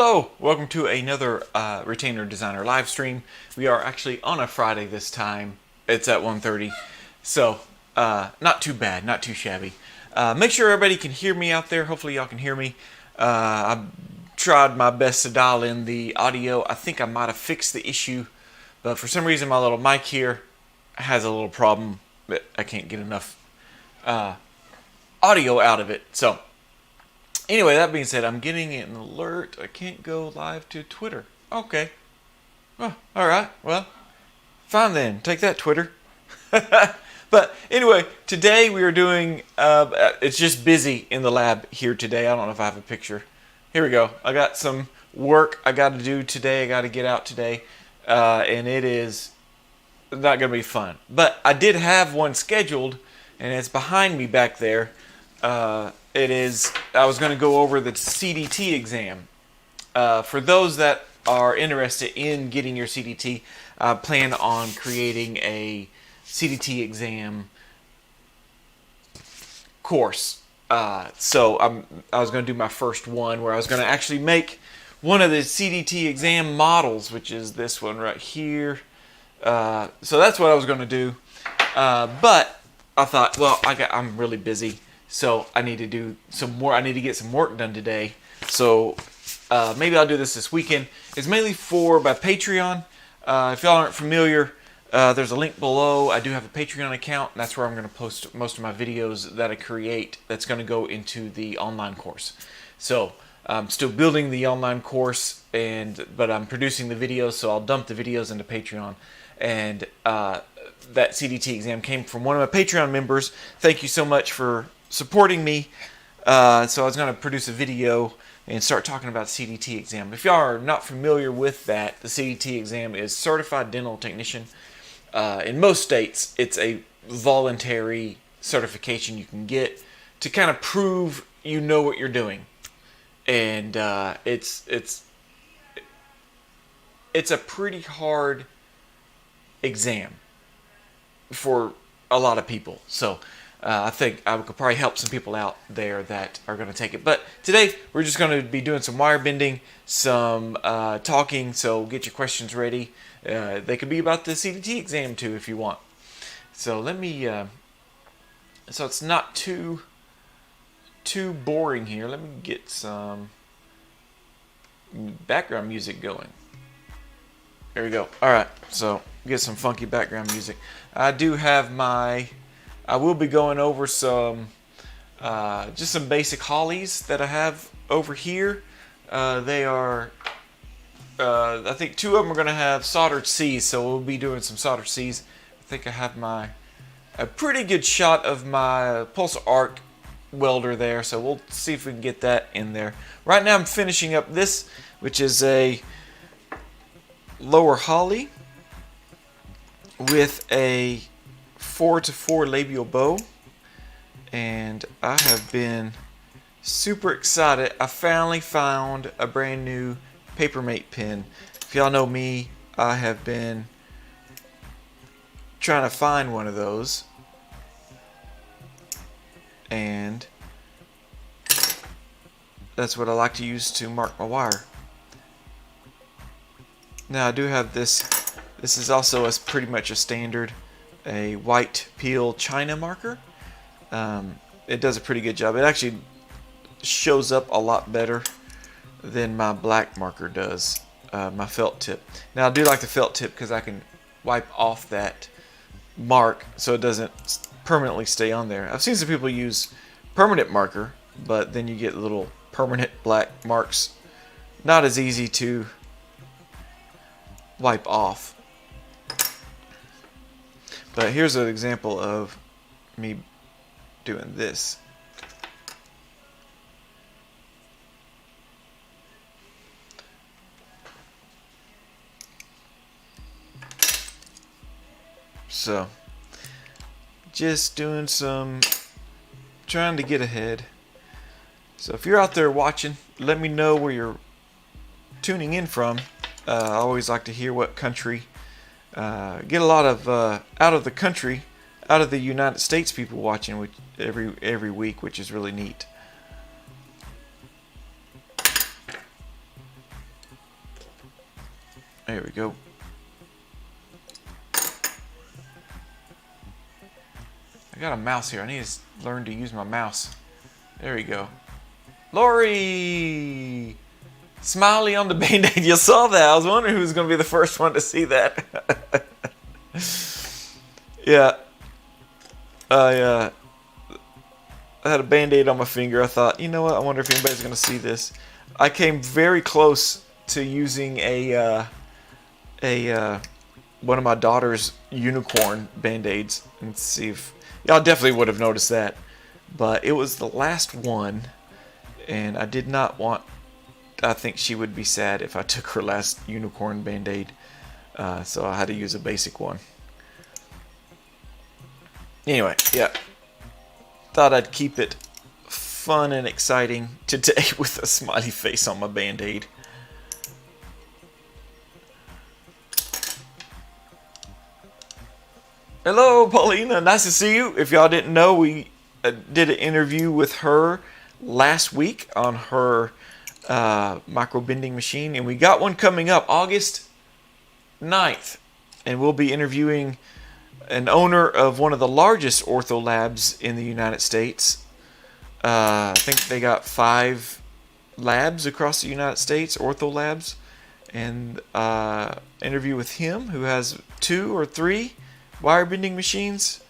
Hello, welcome to another Retainer Designer live stream. We are actually on a Friday this time. It's at 1:30, so not too bad, not too shabby. Make sure everybody can hear me out there. Hopefully y'all can hear me. I tried my best to dial in the audio. I think I might have fixed the issue, but for some reason my little mic here has a little problem. I can't get enough audio out of it. So anyway, that being said, I'm getting an alert. I can't go live to Twitter. Okay. Oh, all right. Well, fine then. Take that, Twitter. But anyway, today we are doing, it's just busy in the lab here today. I don't know if I have a picture. Here we go. I got some work I got to do today. I got to get out today. And it is not going to be fun. But I did have one scheduled, and it's behind me back there. I was going to go over the CDT exam. For those that are interested in getting your CDT, I plan on creating a CDT exam course. So I was going to do my first one where I was going to actually make one of the CDT exam models, which is this one right here. So that's what I was going to do. But I thought, well, I'm really busy. So I need to do some more. I need to get some work done today. So maybe I'll do this weekend. It's mainly for my Patreon. If y'all aren't familiar, there's a link below. I do have a Patreon account. And that's where I'm going to post most of my videos that I create. That's going to go into the online course. So I'm still building the online course, but I'm producing the videos. So I'll dump the videos into Patreon. And that CDT exam came from one of my Patreon members. Thank you so much for supporting me. So I was going to produce a video and start talking about CDT exam. If y'all are not familiar with that, the CDT exam is Certified Dental Technician. In most states, it's a voluntary certification you can get to kind of prove you know what you're doing. And it's a pretty hard exam for a lot of people. So I think I could probably help some people out there that are going to take it. But today we're just going to be doing some wire bending, some talking. So get your questions ready. They could be about the CDT exam too if you want. So let me. So it's not too boring here. Let me get some background music going. There we go. All right. So get some funky background music. I will be going over some, just some basic hollies that I have over here. They are, I think two of them are going to have soldered C's, so we'll be doing some soldered C's. I think I have a pretty good shot of my pulse arc welder there, so we'll see if we can get that in there. Right now I'm finishing up this, which is a lower holly with a 4-4 labial bow, and I have been super excited. I finally found a brand new Papermate pen. If y'all know me, I have been trying to find one of those, and that's what I like to use to mark my wire. Now I do have this. This is also pretty much a standard, a white peel China marker. It does a pretty good job. It actually shows up a lot better than my black marker does, my felt tip. Now I do like the felt tip because I can wipe off that mark so it doesn't permanently stay on there. I've seen some people use permanent marker, but then you get little permanent black marks. Not as easy to wipe off. But here's an example of me doing this. So, just doing trying to get ahead. So if you're out there watching, let me know where you're tuning in from. I always like to hear what country. Get a lot of out of the country, out of the United States people watching every week, which is really neat. There we go. I got a mouse here. I need to learn to use my mouse. There we go. Lori! Smiley on the Band-Aid. You saw that. I was wondering who was going to be the first one to see that. Yeah. I had a Band-Aid on my finger. I thought, you know what? I wonder if anybody's going to see this. I came very close to using one of my daughter's unicorn Band-Aids. Let's see if y'all definitely would have noticed that. But it was the last one, and I did not want. I think she would be sad if I took her last unicorn Band-Aid. So I had to use a basic one. Anyway, yeah. Thought I'd keep it fun and exciting today with a smiley face on my Band-Aid. Hello, Paulina. Nice to see you. If y'all didn't know, we did an interview with her last week on her micro bending machine, and we got one coming up August 9th, and we'll be interviewing an owner of one of the largest ortho labs in the United States. I think they got 5 labs across the United States, ortho labs, and interview with him, who has 2 or 3 wire bending machines.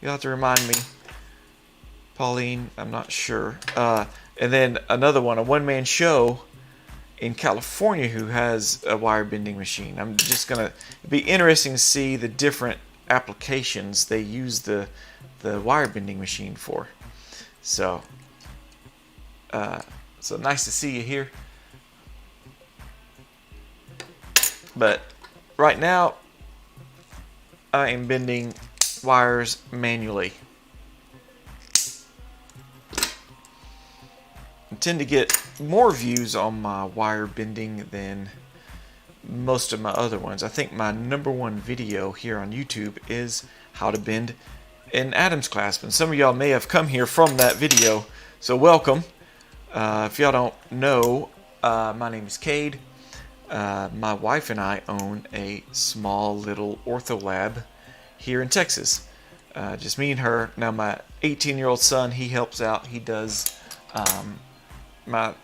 You'll have to remind me, Pauline, I'm not sure. And then another one, a one-man show in California who has a wire bending machine. I'm just gonna be interesting to see the different applications they use the wire bending machine for. So nice to see you here. But right now I am bending wires manually. I tend to get more views on my wire bending than most of my other ones. I think my #1 video here on YouTube is how to bend an Adams clasp, and some of y'all may have come here from that video, so welcome. If y'all don't know, my name is Cade. My wife and I own a small little ortho lab here in Texas. Just me and her. Now my 18-year-old son, he helps out. He does my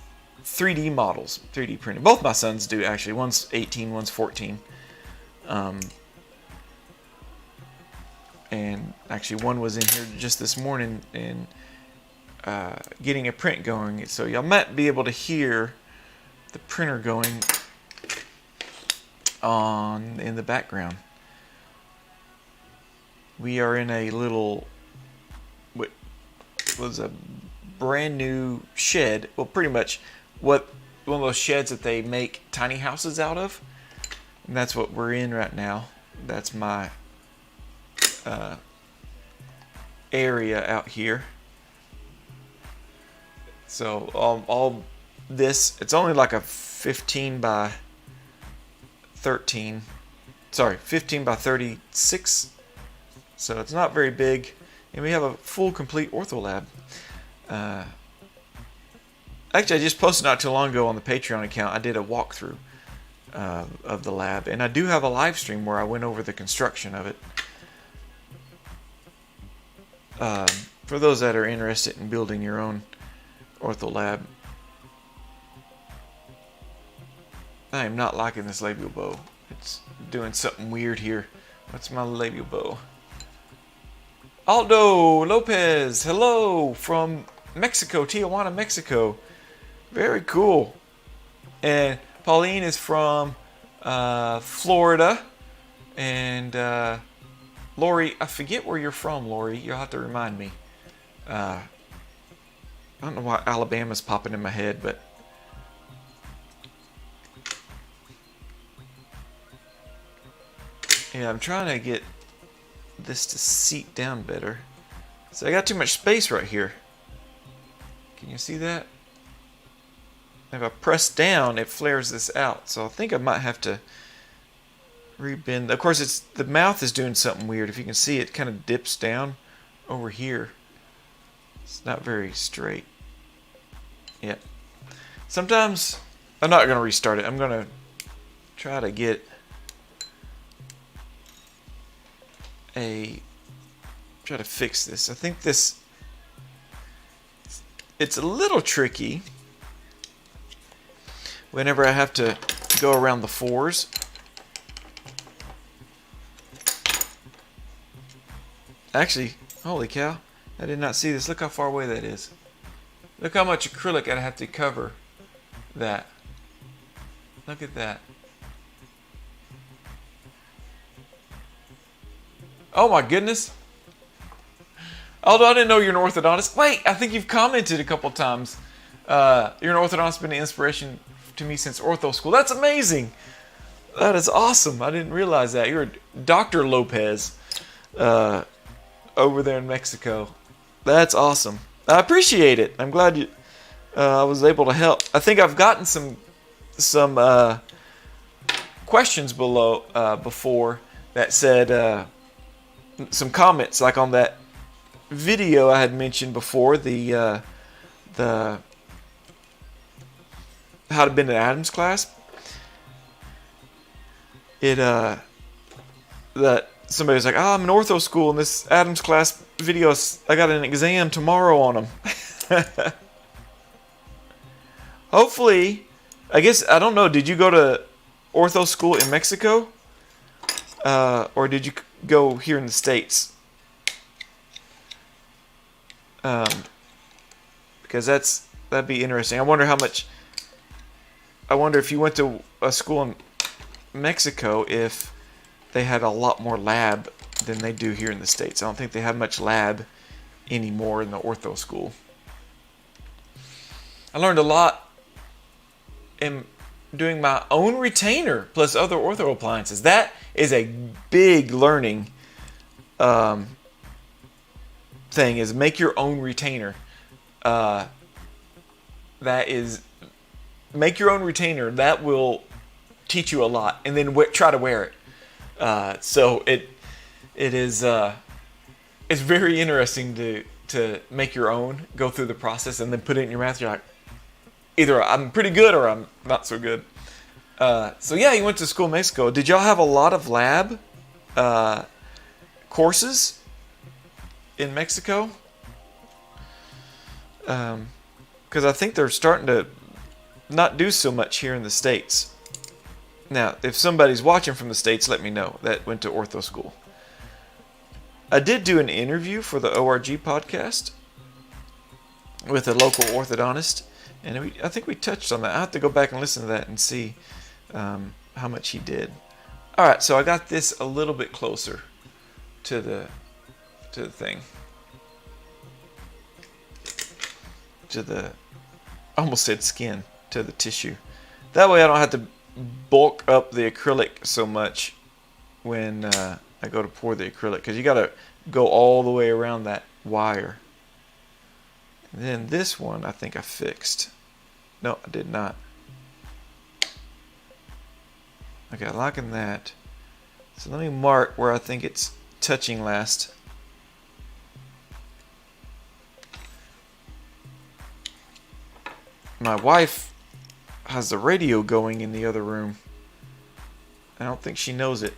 3D models, 3D printing. Both my sons do, actually. One's 18, one's 14. And actually one was in here just this morning and getting a print going. So y'all might be able to hear the printer going on in the background. We are in a little, what was a brand new shed. Well, pretty much one of those sheds that they make tiny houses out of. And that's what we're in right now. That's my area out here. So all this, it's only like a 15 by 13, sorry, 15 by 36. So it's not very big, and we have a full, complete ortho lab. Actually, I just posted not too long ago on the Patreon account. I did a walkthrough of the lab, and I do have a live stream where I went over the construction of it. For those that are interested in building your own ortho lab. I am not liking this labial bow. It's doing something weird here. What's my labial bow? Aldo Lopez, hello from Mexico, Tijuana, Mexico. Very cool. And Pauline is from Florida. And Lori, I forget where you're from, Lori. You'll have to remind me. I don't know why Alabama's popping in my head, but yeah, I'm trying to get this to seat down better. So I got too much space right here. Can you see that? If I press down, it flares this out. So I think I might have to rebend. Of course, it's the mouth is doing something weird. If you can see, it kind of dips down over here. It's not very straight. Yep. Sometimes I'm not going to restart it. I'm going to try to get try to fix this. I think it's a little tricky whenever I have to go around the fours. Actually, holy cow, I did not see this. Look how far away that is. Look how much acrylic I have to cover that. Look at that. Oh my goodness. Although I didn't know you're an orthodontist. Wait, I think you've commented a couple times. You're an orthodontist, been an inspiration to me since ortho school. That's amazing. That is awesome. I didn't realize that. You're Dr. Lopez over there in Mexico. That's awesome. I appreciate it. I'm glad I was able to help. I think I've gotten some questions below before that said some comments like on that video I had mentioned before, the how to bend an Adams clasp. That somebody was like, I'm in ortho school and this Adams clasp video, I got an exam tomorrow on them. Hopefully, I guess, I don't know, did you go to ortho school in Mexico? Or did you go here in the States? Because that'd be interesting. I wonder if you went to a school in Mexico, if they had a lot more lab than they do here in the States. I don't think they have much lab anymore in the ortho school. I learned a lot in doing my own retainer plus other ortho appliances. That is a big learning thing, is make your own retainer. Make your own retainer. That will teach you a lot, and then try to wear it. So it is it's very interesting to make your own, go through the process, and then put it in your mouth. You're like, either I'm pretty good or I'm not so good. So yeah, you went to school in Mexico. Did y'all have a lot of lab courses in Mexico? Because I think they're starting to not do so much here in the States. Now, if somebody's watching from the States, let me know that went to ortho school. I did do an interview for the ORG podcast with a local orthodontist, and I think we touched on that. I have to go back and listen to that and see how much he did. All right, so I got this a little bit closer to the thing. I almost said skin, to the tissue. That way I don't have to bulk up the acrylic so much when I go to pour the acrylic, because you got to go all the way around that wire. And then this one I think I fixed. No, I did not. Okay, liking that. So let me mark where I think it's touching last. My wife has the radio going in the other room. I don't think she knows it.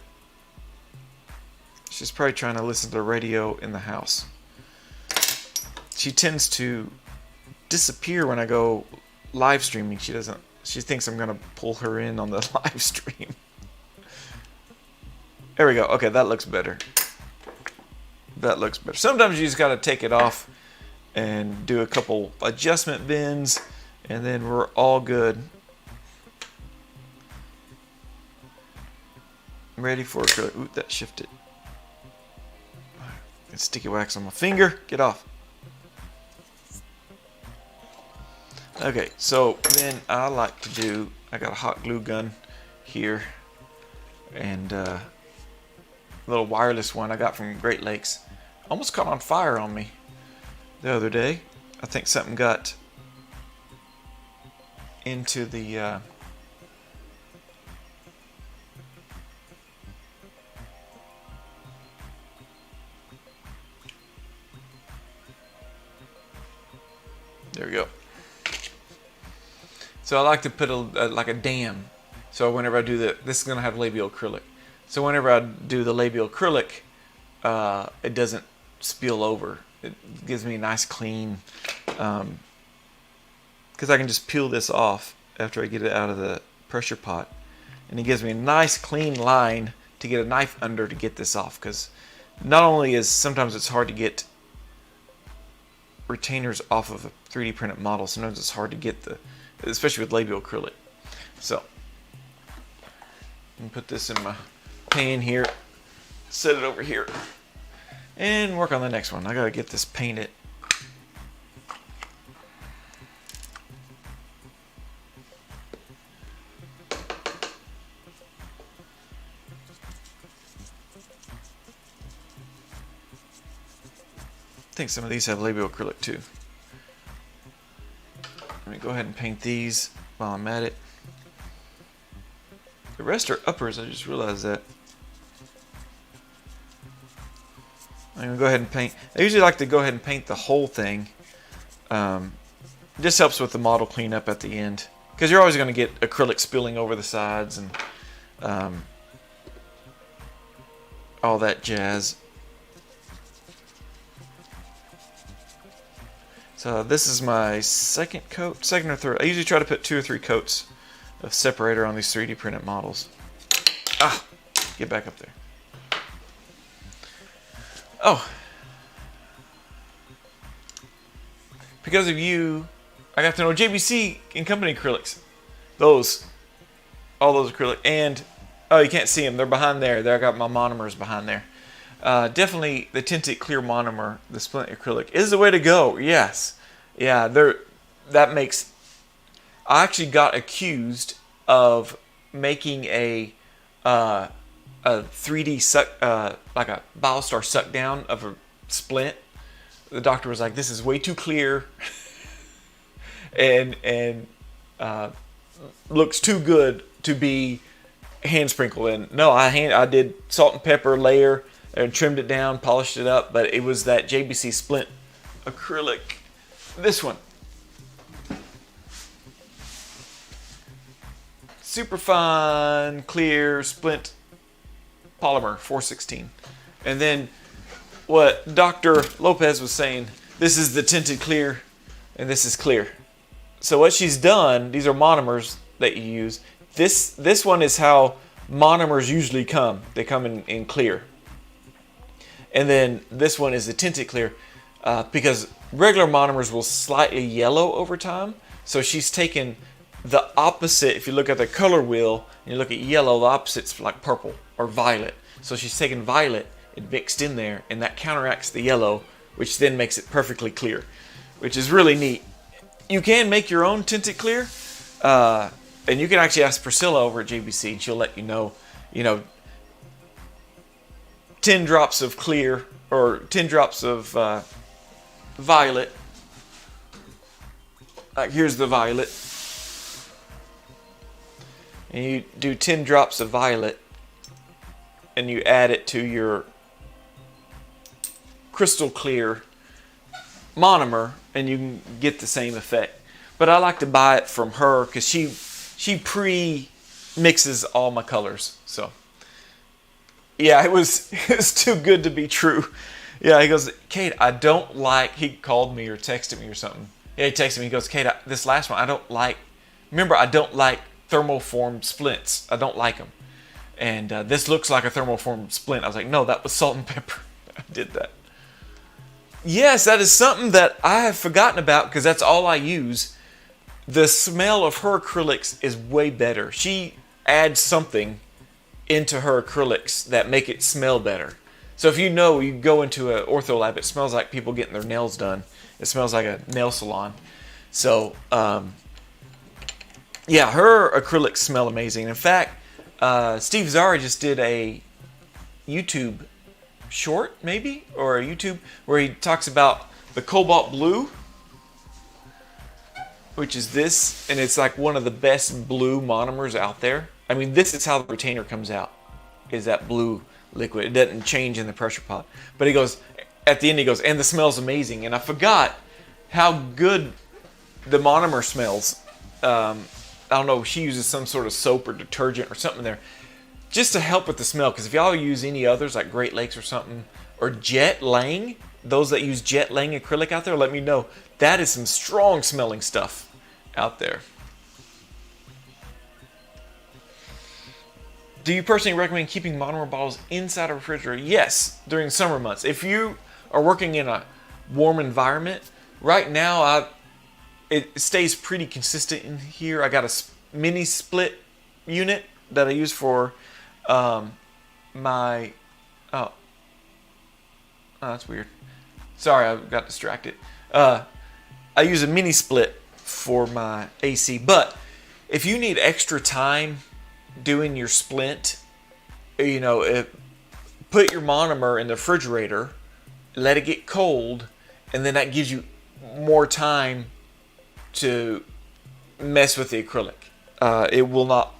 She's probably trying to listen to the radio in the house. She tends to disappear when I go live streaming. She thinks I'm going to pull her in on the live stream. There we go. Okay, that looks better. That looks better. Sometimes you just got to take it off and do a couple adjustment bends, and then we're all good. I'm ready for acrylic. Ooh, that shifted. Got sticky wax on my finger. Get off. Okay, so then I like to do, I got a hot glue gun here, and a little wireless one I got from Great Lakes. Almost caught on fire on me the other day. I think something got into the there we go. So I like to put like a dam. So whenever I do this is going to have labial acrylic. So whenever I do the labial acrylic, it doesn't spill over. It gives me a nice clean, because I can just peel this off after I get it out of the pressure pot, and it gives me a nice clean line to get a knife under to get this off, because not only is sometimes it's hard to get retainers off of a 3D printed model, sometimes it's hard to get especially with labial acrylic. So I'm gonna put this in my pan here, set it over here, and work on the next one. I gotta get this painted. I think some of these have labial acrylic too. Let me go ahead and paint these while I'm at it. The rest are uppers, I just realized that. I'm going to go ahead and paint. I usually like to go ahead and paint the whole thing. This helps with the model cleanup at the end, because you're always going to get acrylic spilling over the sides and all that jazz. So this is my second or third. I usually try to put 2 or 3 coats of separator on these 3D printed models. Get back up there. Oh, because of you, I got to know JBC and Company acrylics. All those acrylic, and oh, you can't see them. They're behind there. There, I got my monomers behind there. Definitely the tinted clear monomer, the splint acrylic, is the way to go. Yes, yeah. That makes. I actually got accused of making a 3D suck, like a Biostar suck down of a splint. The doctor was like, "This is way too clear, and looks too good to be hand sprinkled in." No, I did salt and pepper layer and trimmed it down, polished it up, but it was that JBC splint acrylic. This one. Super fine, clear, splint polymer, 416. And then what Dr. Lopez was saying, this is the tinted clear, and this is clear. So what she's done, these are monomers that you use. This one is how monomers usually come. They come in clear. And then this one is the tinted clear, because regular monomers will slightly yellow over time. So she's taken the opposite. If you look at the color wheel and you look at yellow, the opposite's like purple or violet. So she's taken violet and mixed in there, and that counteracts the yellow, which then makes it perfectly clear, which is really neat. You can make your own tinted clear, and you can actually ask Priscilla over at JBC, and she'll let you know, 10 drops of clear or 10 drops of violet. Like here's the violet. And you do 10 drops of violet, and you add it to your crystal clear monomer, and you can get the same effect. But I like to buy it from her because she pre-mixes all my colors. So yeah, it was too good to be true. Yeah, he goes, Kate, I don't like. He called me or texted me or something. Yeah, he texted me. He goes, Kate, this last one I don't like. Remember, I don't like thermoformed splints. I don't like them. And this looks like a thermoformed splint. I was like, no, that was salt and pepper. I did that. Yes, that is something that I have forgotten about because that's all I use. The smell of her acrylics is way better. She adds something into her acrylics that make it smell better. So if you go into an Ortho Lab, it smells like people getting their nails done. It smells like a nail salon. So, yeah, her acrylics smell amazing. In fact, Steve Zara just did a YouTube short, maybe, or a YouTube where he talks about the cobalt blue, which is this, and it's like one of the best blue monomers out there. I mean, this is how the retainer comes out, is that blue liquid. It doesn't change in the pressure pot. But he goes, at the end he goes, and the smell's amazing. And I forgot how good the monomer smells. I don't know, she uses some sort of soap or detergent or something there just to help with the smell. Because if y'all use any others, like Great Lakes or something, or Jet Lang, those that use Jet Lang acrylic out there, let me know. That is some strong smelling stuff out there. Do you personally recommend keeping monomer bottles inside a refrigerator? Yes, during summer months. If you are working in a warm environment, right now it stays pretty consistent in here. I got a mini split unit that I use for my... Oh, that's weird. Sorry, I got distracted. I use a mini split for my AC, but if you need extra time doing your splint, you know, put your monomer in the refrigerator, let it get cold, and then that gives you more time to mess with the acrylic. It will not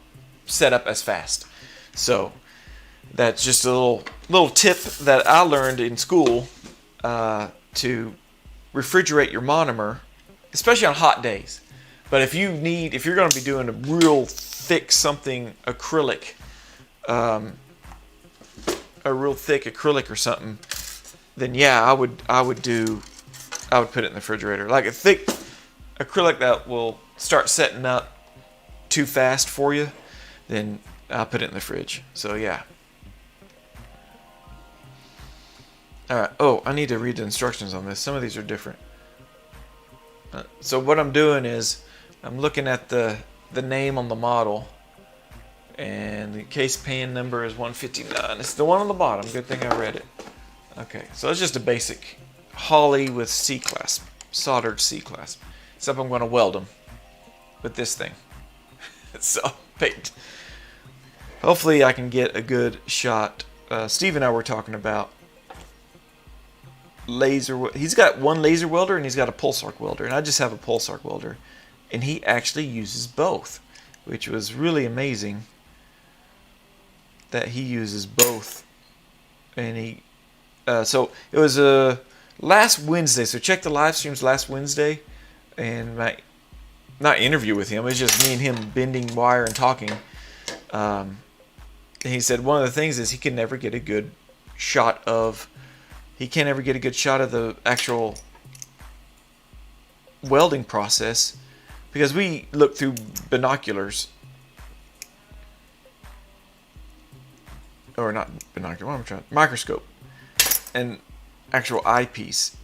set up as fast. So that's just a little tip that I learned in school, to refrigerate your monomer, especially on hot days. But if you're going to be doing a real thick acrylic, a real thick acrylic or something, then yeah, I would put it in the refrigerator. Like a thick acrylic that will start setting up too fast for you, then I'll put it in the fridge. So yeah. Alright, oh, I need to read the instructions on this. Some of these are different. So what I'm doing is I'm looking at the name on the model, and the case pan number is 159. It's the one on the bottom. Good thing I read it. Okay, so it's just a basic Holley with C-clasp, soldered C-clasp. Except I'm going to weld them with this thing. So, paint. Hopefully I can get a good shot. Steve and I were talking about laser. He's got one laser welder and he's got a pulse arc welder, and I just have a pulse arc welder, and he actually uses both, which was really amazing that he uses both. And he so it was last Wednesday, so check the live streams last Wednesday, and my not interview with him, it's just me and him bending wire and talking. And he said one of the things is he can't ever get a good shot of the actual welding process, because we look through binoculars, or not binocular, what am I trying? Microscope, and actual eyepiece.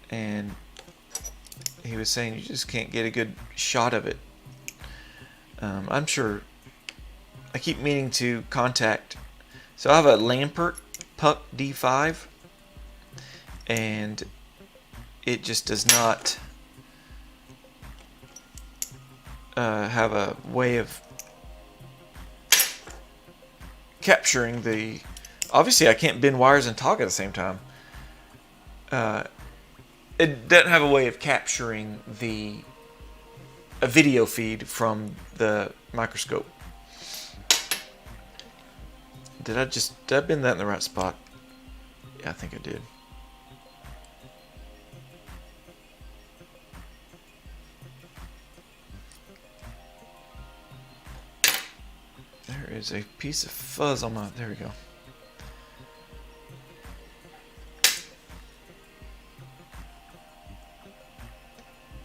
And he was saying you just can't get a good shot of it. I'm sure. I keep meaning to contact. So I have a Lampert Puck D5, and it just does not have a way of capturing the... Obviously I can't bend wires and talk at the same time. It doesn't have a way of capturing a video feed from the microscope. Did I bend that in the right spot? Yeah, I think I did. There is a piece of fuzz on my... There we go.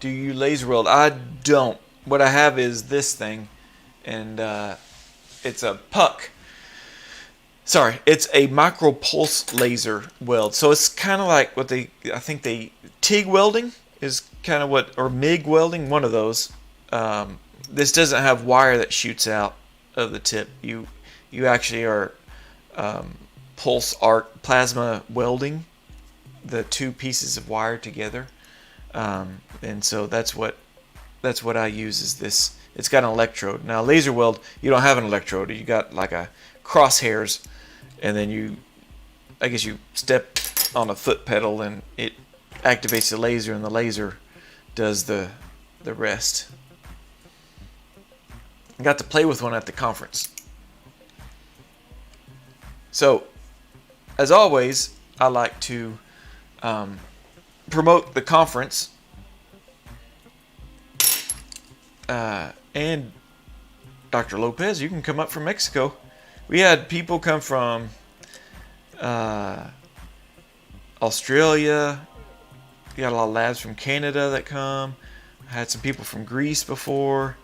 Do you laser weld? I don't. What I have is this thing, and it's a puck. Sorry, it's a micro pulse laser weld. So it's kind of like what TIG welding is kind of what, or MIG welding, one of those. This doesn't have wire that shoots out of the tip. You actually are pulse arc plasma welding the two pieces of wire together. And so that's what I use is this. It's got an electrode. Now laser weld, you don't have an electrode. You got like a crosshairs, and then I guess you step on a foot pedal and it activates the laser, and the laser does the rest. I got to play with one at the conference. So, as always, I like to promote the conference, and Dr. Lopez, you can come up from Mexico. We had people come from Australia. We got a lot of labs from Canada that come. I had some people from Greece before.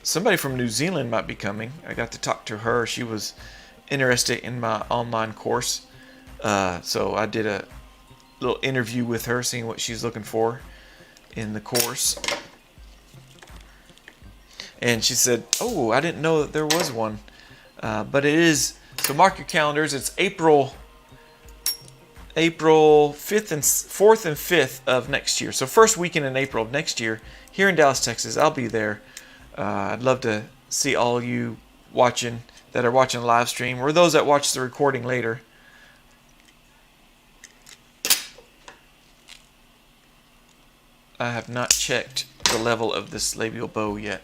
Somebody from New Zealand might be coming. I got to talk to her. She was interested in my online course. So I did a little interview with her, seeing what she's looking for in the course. And she said, "Oh, I didn't know that there was one." But it is, so mark your calendars. It's April 5th and 4th and 5th of next year. So first weekend in April of next year here in Dallas, Texas. I'll be there. I'd love to see all you watching that are watching the live stream, or those that watch the recording later. I have not checked the level of this labial bow yet.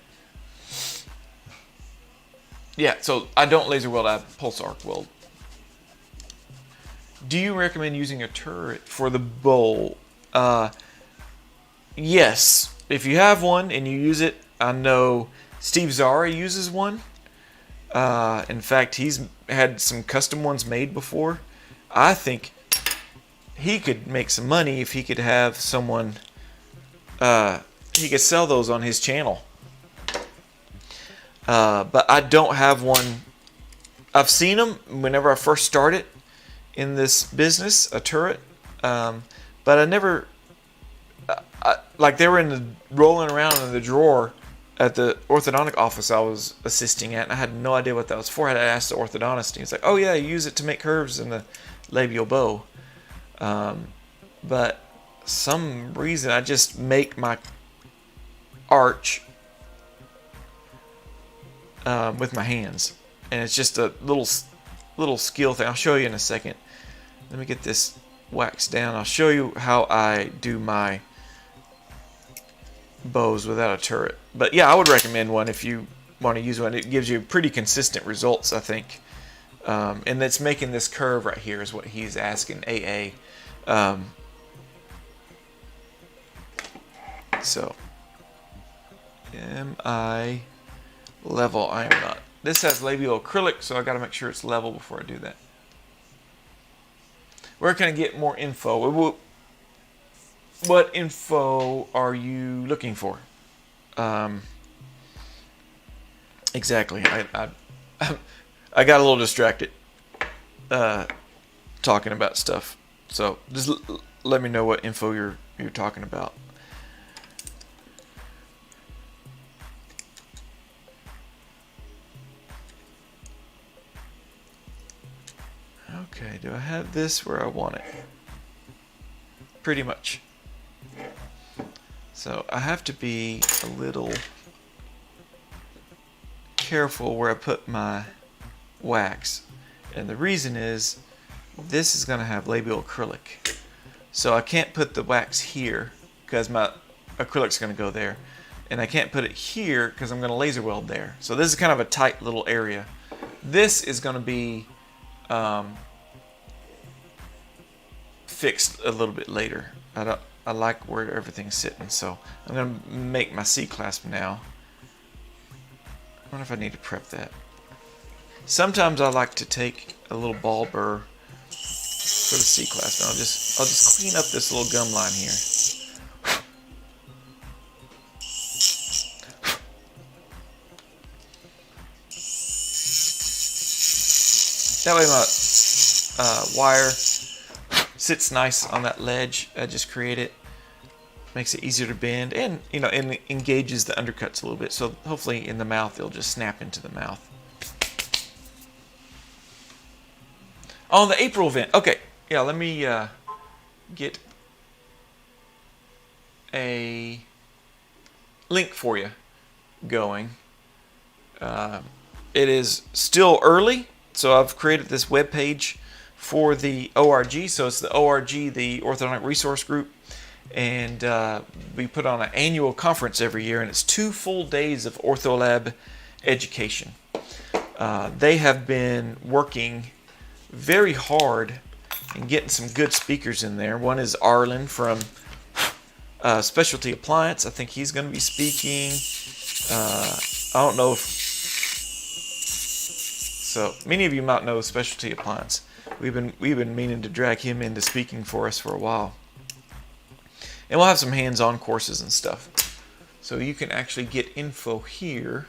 Yeah, so I don't laser weld, I pulse arc weld. Do you recommend using a turret for the bowl? Yes. If you have one and you use it, I know Steve Zara uses one. In fact, he's had some custom ones made before. I think he could make some money if he could have someone, he could sell those on his channel. But I don't have one. I've seen them whenever I first started in this business, a turret, but I never, like they were rolling around in the drawer at the orthodontic office I was assisting at, and I had no idea what that was for. I had to ask the orthodontist, and he's like, "Oh yeah, you use it to make curves in the labial bow." But some reason I just make my arch with my hands, and it's just a little skill thing. I'll show you in a second. Let me get this wax down. I'll show you how I do my bows without a turret. But yeah, I would recommend one if you want to use one. It gives you pretty consistent results, I think. And that's making this curve right here is what he's asking, AA. So, am I level? I am not. This has labial acrylic, so I got to make sure it's level before I do that. Where can I get more info? What info are you looking for? Exactly. I got a little distracted talking about stuff. So just let me know what info you're talking about. Okay, do I have this where I want it? Pretty much. So I have to be a little careful where I put my wax. And the reason is this is going to have labial acrylic. So I can't put the wax here because my acrylic's going to go there. And I can't put it here because I'm going to laser weld there. So this is kind of a tight little area. This is going to be fixed a little bit later. I like where everything's sitting, so I'm going to make my C-clasp now. I wonder if I need to prep that. Sometimes I like to take a little ball burr for the C-clasp, and I'll just clean up this little gum line here. That way my wire sits nice on that ledge I just created. Makes it easier to bend, and and engages the undercuts a little bit. So hopefully in the mouth it'll just snap into the mouth. On the April event, okay, yeah. Let me get a link for you going. It is still early, so I've created this web page for the ORG. So it's the ORG, the Orthodontic Resource Group, and we put on an annual conference every year, and it's 2 full days of Ortho Lab education. They have been working very hard and getting some good speakers in there. One is Arlen from Specialty Appliance. I think he's going to be speaking. I don't know if So many of you might know Specialty Appliance. We've been meaning to drag him into speaking for us for a while. And we'll have some hands-on courses and stuff. So you can actually get info here.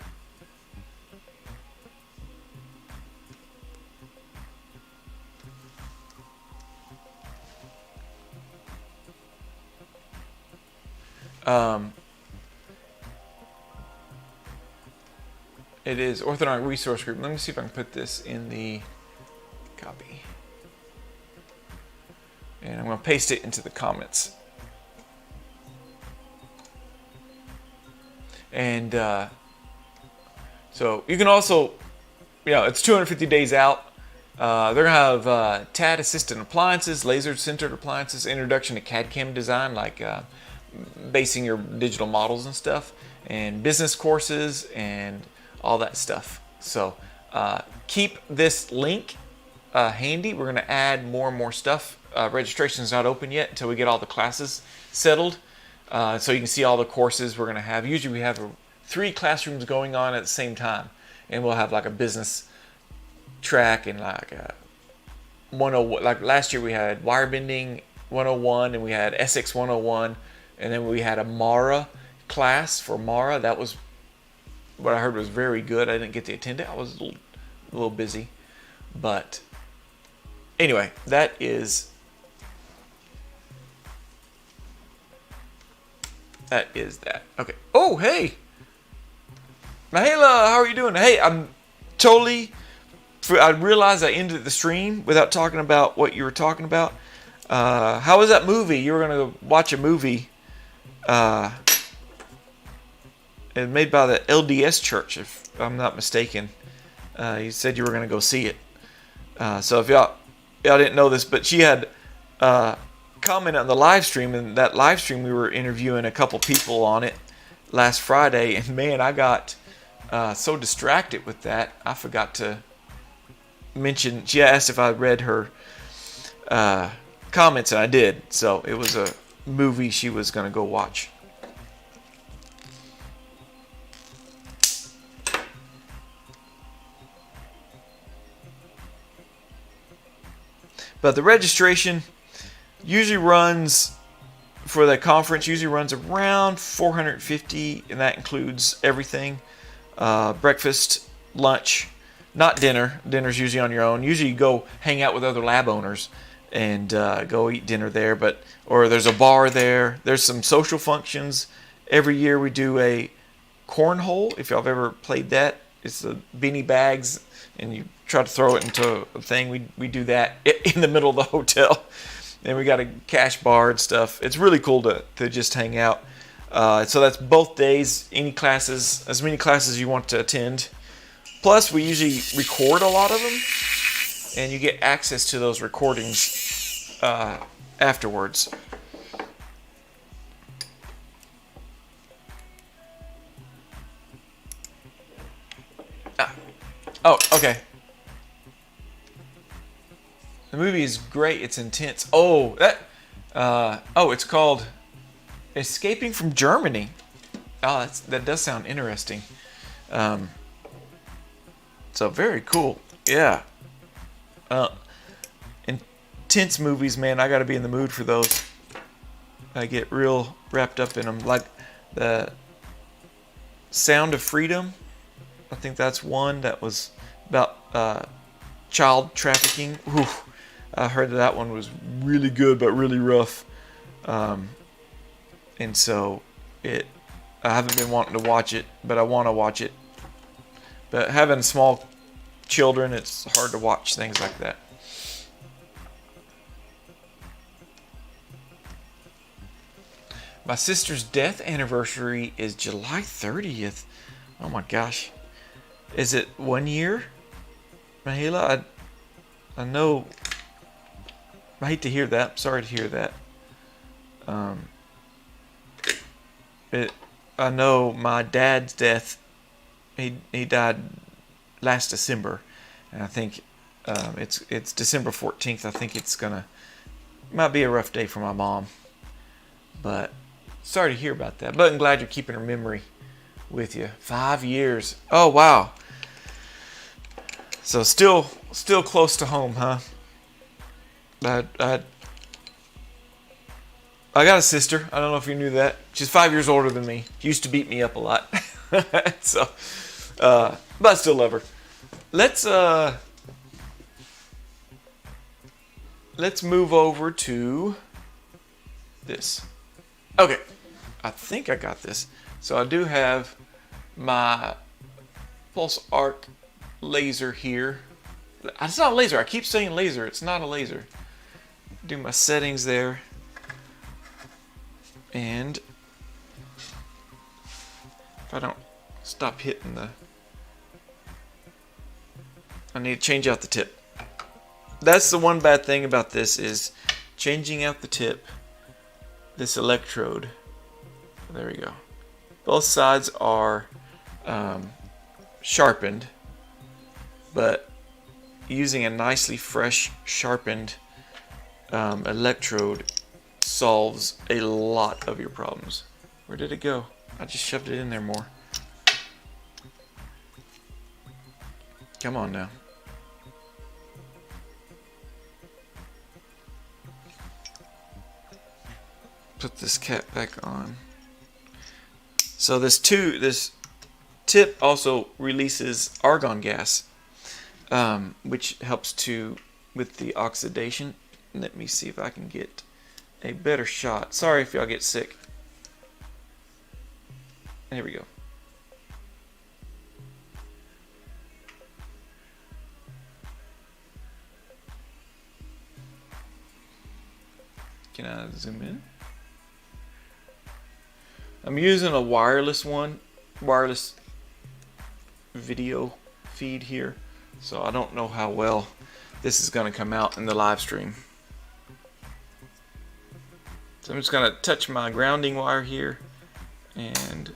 It is Orthodontic Resource Group. Let me see if I can put this in the copy. And I'm going to paste it into the comments. And so you can also, it's 250 days out. They're going to have TAD assistant appliances, laser centered appliances, introduction to CAD/CAM design, like basing your digital models and stuff, and business courses and all that stuff. So keep this link handy. We're going to add more and more stuff. Registration is not open yet until we get all the classes settled. So you can see all the courses we're going to have. Usually we have 3 classrooms going on at the same time, and we'll have like a business track and like a 101. Like last year we had wire bending 101, and we had SX 101, and then we had a Mara class for Mara. That was what I heard was very good. I didn't get to attend it. I was a little busy, but anyway, that is that. Okay. Oh, hey, Mahela, how are you doing? Hey, I realized I ended the stream without talking about what you were talking about. How was that movie? You were going to watch a movie. It made by the LDS Church, if I'm not mistaken. You said you were going to go see it. So if y'all didn't know this, but she had commented on the live stream, and that live stream we were interviewing a couple people on it last Friday, and man, I got so distracted with that, I forgot to mention. She asked if I read her comments, and I did. So it was a movie she was going to go watch. But the registration usually runs, for the conference, around $450, and that includes everything. Breakfast, lunch, not dinner. Dinner's usually on your own. Usually you go hang out with other lab owners and go eat dinner there. Or there's a bar there. There's some social functions. Every year we do a cornhole, if y'all have ever played that. It's the beanie bags, and you try to throw it into a thing. We do that in the middle of the hotel. And we got a cash bar and stuff. It's really cool to just hang out. So that's both days, as many classes you want to attend. Plus, we usually record a lot of them, and you get access to those recordings afterwards. Oh, okay. The movie is great. It's intense. Oh, it's called Escaping from Germany. Oh, that does sound interesting. So very cool. Yeah. Intense movies, man. I got to be in the mood for those. I get real wrapped up in them. Like the Sound of Freedom. I think that's one that was about child trafficking. Whew. I heard that one was really good, but really rough. And so I haven't been wanting to watch it, but I want to watch it. But having small children, it's hard to watch things like that. My sister's death anniversary is July 30th. Oh my gosh. Is it 1 year? Mahela, I know. I hate to hear that. I'm sorry to hear that. I know my dad's death. He died last December, and I think it's December 14th. I think might be a rough day for my mom. But sorry to hear about that. But I'm glad you're keeping her memory with you. 5 years. Oh wow. So still close to home, huh? I got a sister. I don't know if you knew that. She's 5 years older than me. She used to beat me up a lot. So, but I still love her. Let's move over to this. Okay, I think I got this. So I do have my pulse arc laser here. It's not a laser. I keep saying laser. It's not a laser. Do my settings there. And if I don't stop hitting I need to change out the tip. That's the one bad thing about this is changing out the tip. This electrode. There we go. Both sides are sharpened, but using a nicely fresh sharpened electrode solves a lot of your problems. Where did it go? I just shoved it in there more. Come on now. Put this cap back on. So this tip also releases argon gas, which helps with the oxidation. Let me see if I can get a better shot. Sorry if y'all get sick. There we go. Can I zoom in? I'm using a wireless video feed here, so I don't know how well this is going to come out in the live stream. So I'm just going to touch my grounding wire here and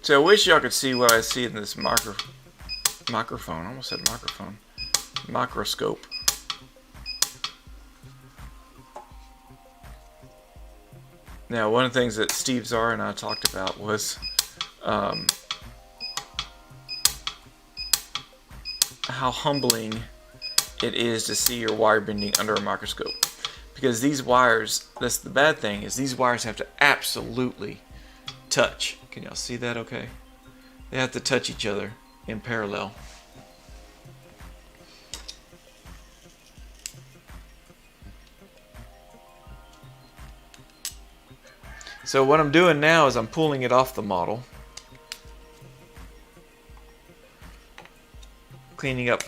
so I wish y'all could see what I see in this microphone. I almost said microphone. Microscope. Now, one of the things that Steve Czar and I talked about was how humbling it is to see your wire bending under a microscope. Because these wires, that's the bad thing, is these wires have to absolutely touch. Can y'all see that okay? They have to touch each other in parallel. So what I'm doing now is I'm pulling it off the model, cleaning up.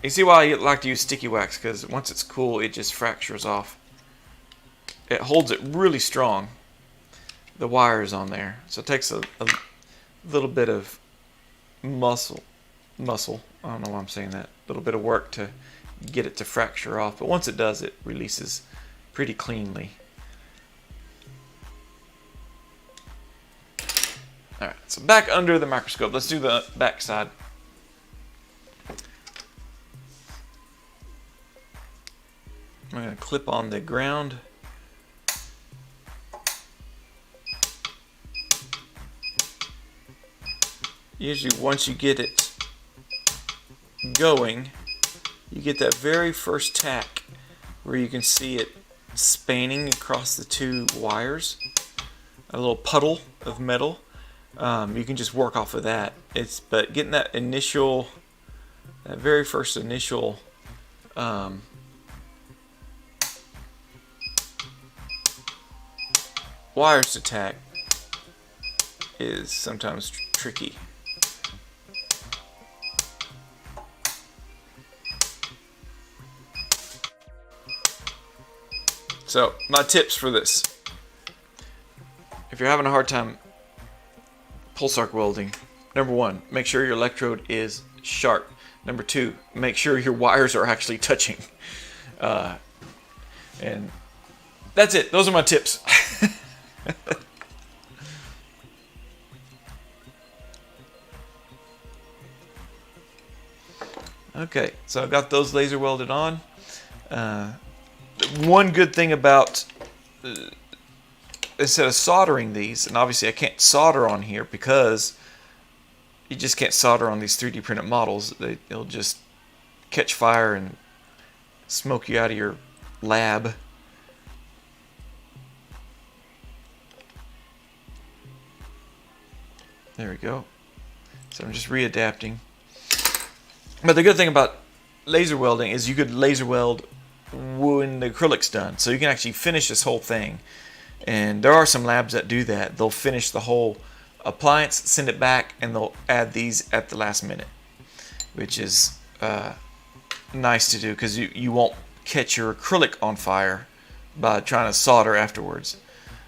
You see why I like to use sticky wax, because once it's cool it just fractures off. It holds it really strong, the wires on there, so it takes a little bit of muscle, I don't know why I'm saying that, a little bit of work to get it to fracture off, but once it does, it releases pretty cleanly. Alright, so back under the microscope. Let's do the back side. I'm going to clip on the ground. Usually once you get it going, you get that very first tack where you can see it spanning across the two wires. A little puddle of metal. You can just work off of that. But getting that very first initial wires to tack is sometimes tricky. So my tips for this: if you're having a hard time pulse arc welding, number one, make sure your electrode is sharp. Number two, make sure your wires are actually touching. And that's it. Those are my tips. Okay, so I've got those laser welded on. One good thing about instead of soldering these, and obviously I can't solder on here because you just can't solder on these 3D printed models. It'll just catch fire and smoke you out of your lab. There we go. So I'm just readapting. But the good thing about laser welding is you could laser weld when the acrylic's done. So you can actually finish this whole thing. And there are some labs that do that. They'll finish the whole appliance, send it back, and they'll add these at the last minute, which is nice to do because you won't catch your acrylic on fire by trying to solder afterwards.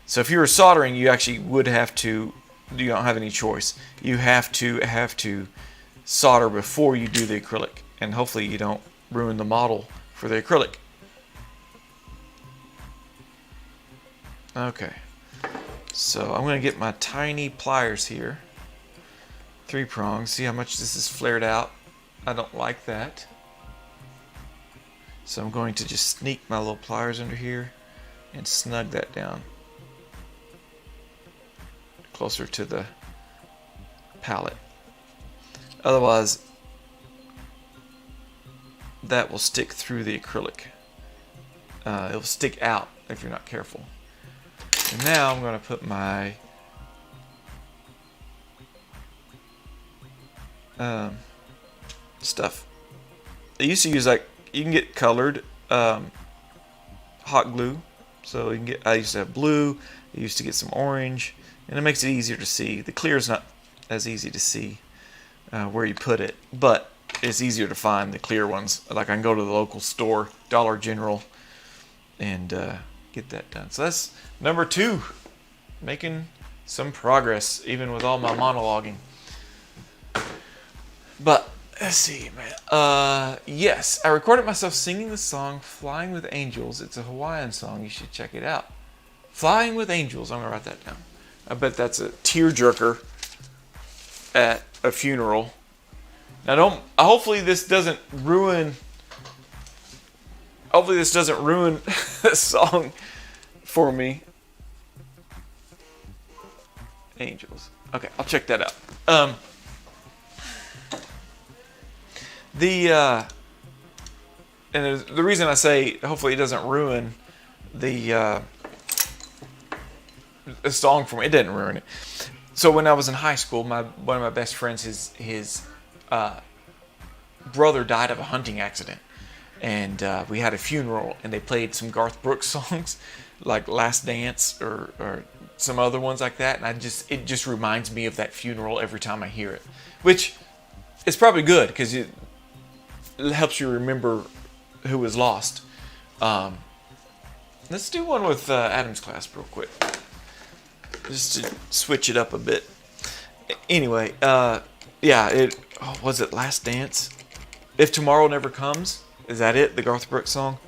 So if you were soldering, you actually would have to, you don't have any choice. You have to solder before you do the acrylic, and hopefully you don't ruin the model for the acrylic. Okay, so I'm going to get my tiny pliers here, 3 prongs. See how much this is flared out? I don't like that. So I'm going to just sneak my little pliers under here and snug that down closer to the pallet. Otherwise, that will stick through the acrylic. It'll stick out if you're not careful. And now I'm going to put my stuff. I used to use, like, you can get colored hot glue. So you can get, I used to have blue, I used to get some orange, and it makes it easier to see. The clear is not as easy to see where you put it, but it's easier to find the clear ones. Like I can go to the local store, Dollar General, and get that done. So that's number 2, making some progress even with all my monologuing. But let's see, man. Yes, I recorded myself singing the song "Flying with Angels." It's a Hawaiian song. You should check it out. "Flying with Angels." I'm gonna write that down. I bet that's a tearjerker at a funeral. Now, hopefully this doesn't ruin. Hopefully this doesn't ruin the song for me. Angels. Okay, I'll check that out. And the reason I say hopefully it doesn't ruin the song for me, it didn't ruin it. So when I was in high school, one of my best friends, his brother died of a hunting accident, and we had a funeral, and they played some Garth Brooks songs, like "Last Dance" or some other ones like that, and it just reminds me of that funeral every time I hear it, which is probably good because it helps you remember who was lost. Let's do one with Adam's class real quick, just to switch it up a bit. Anyway, yeah, was it "Last Dance"? "If Tomorrow Never Comes," is that it? The Garth Brooks song.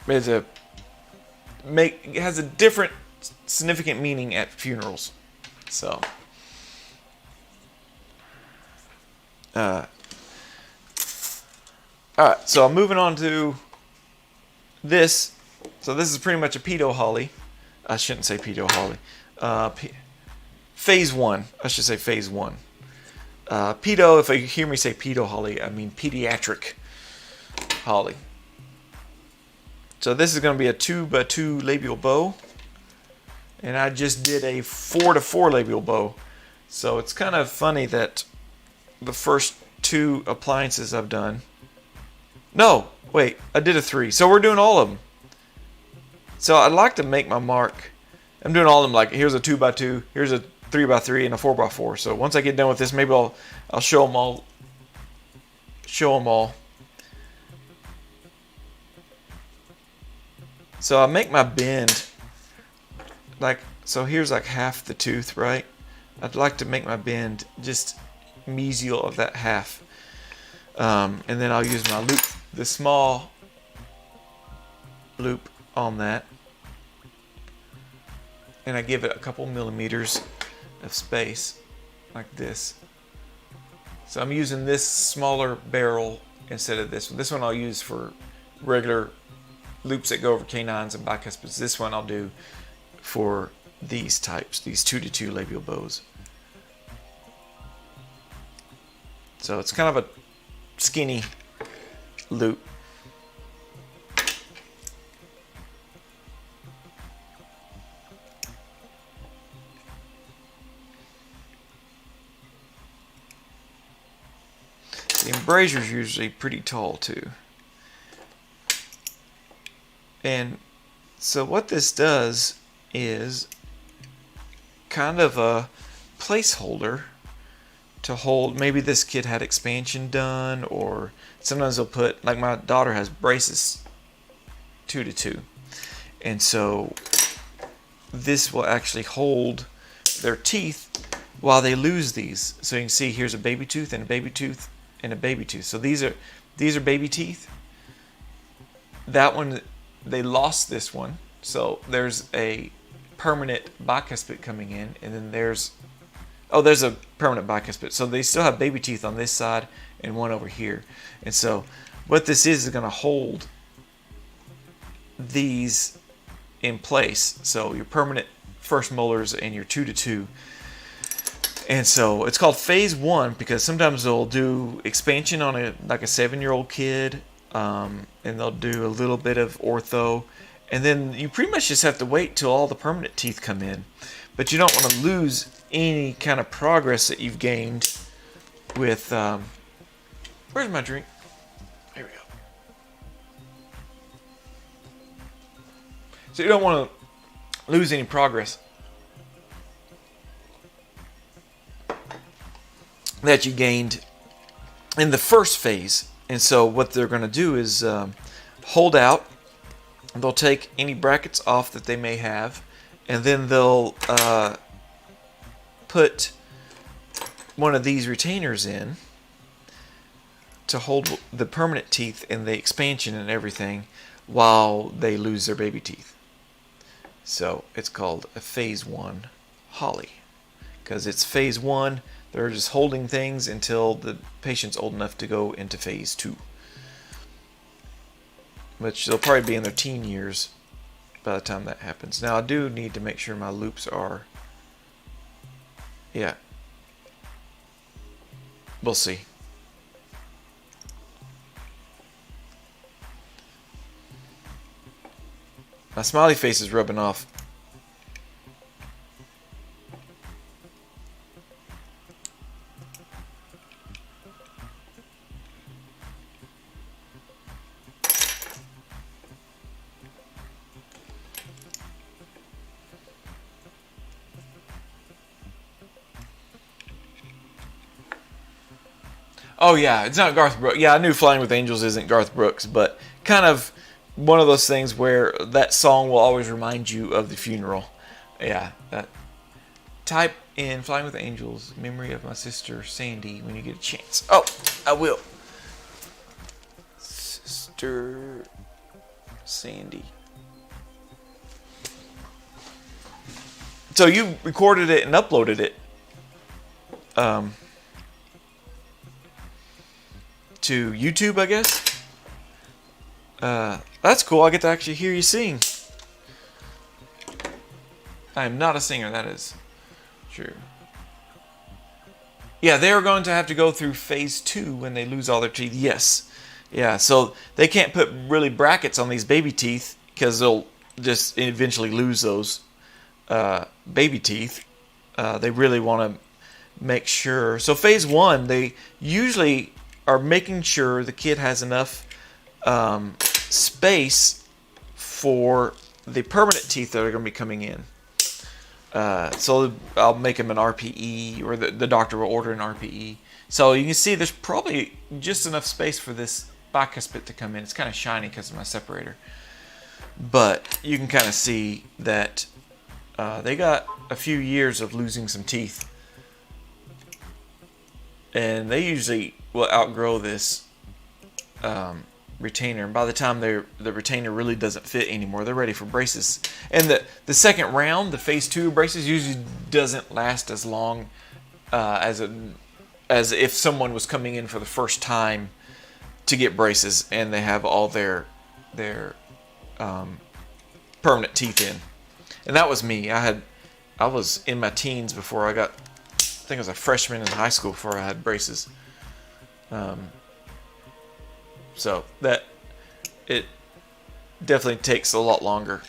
It has a different significant meaning at funerals. So, all right. So I'm moving on to this. So this is pretty much a pedo holly. I shouldn't say pedo holly. Phase 1. I should say phase 1. Pedo, if you hear me say pedo holly, I mean pediatric holly. So this is going to be a 2x2 labial bow. And I just did a 4x4 labial bow. So it's kind of funny that the first 2 appliances I've done. No, wait, I did a 3. So we're doing all of them. So I'd like to make my mark. I'm doing all of them, like here's a 2x2, here's a 3x3, and a 4x4. So once I get done with this, maybe I'll show them all. So I make my bend like so. Here's like half the tooth, right? I'd like to make my bend just mesial of that half, and then I'll use my loop, the small loop on that, and I give it a couple millimeters of space like this. So I'm using this smaller barrel instead of this one. This one I'll use for regular loops that go over canines and bicuspids. This one I'll do for these types, these 2-to-2 labial bows. So it's kind of a skinny loop. The embrazure's usually pretty tall too. And so what this does is kind of a placeholder to hold. Maybe this kid had expansion done, or sometimes they'll put, like my daughter has braces 2-to-2, and so this will actually hold their teeth while they lose these. So you can see here's a baby tooth and a baby tooth and a baby tooth. So these are baby teeth. That one, they lost this one, so there's a permanent bicuspid coming in, and then there's a permanent bicuspid. So they still have baby teeth on this side and one over here. And so what this is going to hold these in place. So your permanent first molars and your 2-to-2. And so it's called phase 1 because sometimes they'll do expansion on a 7-year-old kid, and they'll do a little bit of ortho, and then you pretty much just have to wait till all the permanent teeth come in. But you don't want to lose any kind of progress that you've gained with where's my drink? Here we go. So you don't want to lose any progress that you gained in the first phase. And so what they're going to do is hold out. They'll take any brackets off that they may have, and then they'll put one of these retainers in to hold the permanent teeth and the expansion and everything while they lose their baby teeth. So it's called a phase 1 Holly, because it's phase 1. They're just holding things until the patient's old enough to go into phase 2, which they'll probably be in their teen years by the time that happens. Now I do need to make sure my loops are, yeah, we'll see. My smiley face is rubbing off. Oh yeah, it's not Garth Brooks. Yeah, I knew Flying with Angels isn't Garth Brooks, but kind of one of those things where that song will always remind you of the funeral. Yeah, type in Flying with Angels, Memory of My Sister Sandy when you get a chance. Oh, I will. Sister Sandy. So you recorded it and uploaded it to YouTube, I guess. That's cool. I get to actually hear you sing. I am not a singer, that is true. Yeah, they are going to have to go through phase 2 when they lose all their teeth. Yes. Yeah, so they can't put really brackets on these baby teeth because they'll just eventually lose those baby teeth. They really want to make sure. So phase 1, they usually are making sure the kid has enough space for the permanent teeth that are going to be coming in. So I'll make them an RPE, or the doctor will order an RPE. So you can see there's probably just enough space for this bicuspid to come in. It's kind of shiny because of my separator. But you can kind of see that they got a few years of losing some teeth. And they usually will outgrow this retainer, and by the time the retainer really doesn't fit anymore, they're ready for braces. And the second round, the phase 2 braces, usually doesn't last as long as if someone was coming in for the first time to get braces and they have all their permanent teeth in. And that was me. I was in my teens before I got, I think I was a freshman in high school before I had braces. So that, it definitely takes a lot longer.